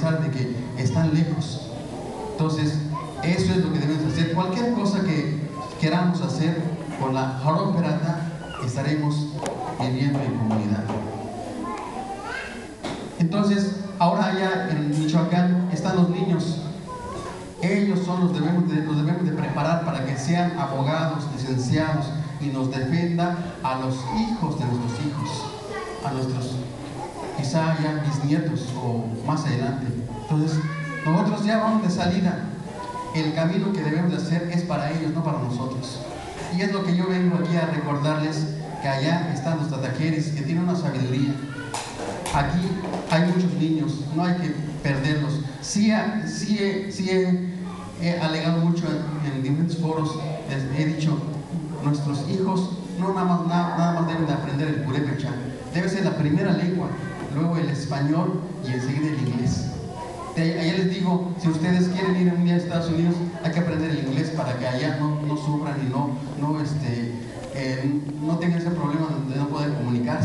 pesar de que están lejos. Entonces, eso es lo que debemos hacer. Cualquier cosa que queramos hacer con la Haro Perata, estaremos viviendo en comunidad. Entonces, ahora allá en Michoacán están los niños. Ellos son los debemos de preparar para que sean abogados, licenciados, y nos defenda a los hijos de nuestros hijos, a nuestros quizá ya bisnietos o más adelante. Entonces, nosotros ya vamos de salida. El camino que debemos de hacer es para ellos, no para nosotros. Y es lo que yo vengo aquí a recordarles, que allá están los tataqueres, que tienen una sabiduría. Aquí hay muchos niños, no hay que perderlos. Sí he alegado mucho en diferentes foros, he dicho, nuestros hijos no nada más deben de aprender el purépecha, debe ser la primera lengua, luego el español y enseguida el inglés. Allá les digo, si ustedes quieren ir un día a Estados Unidos, hay que aprender el inglés para que allá no sufran y no tengan ese problema de no poder comunicarse.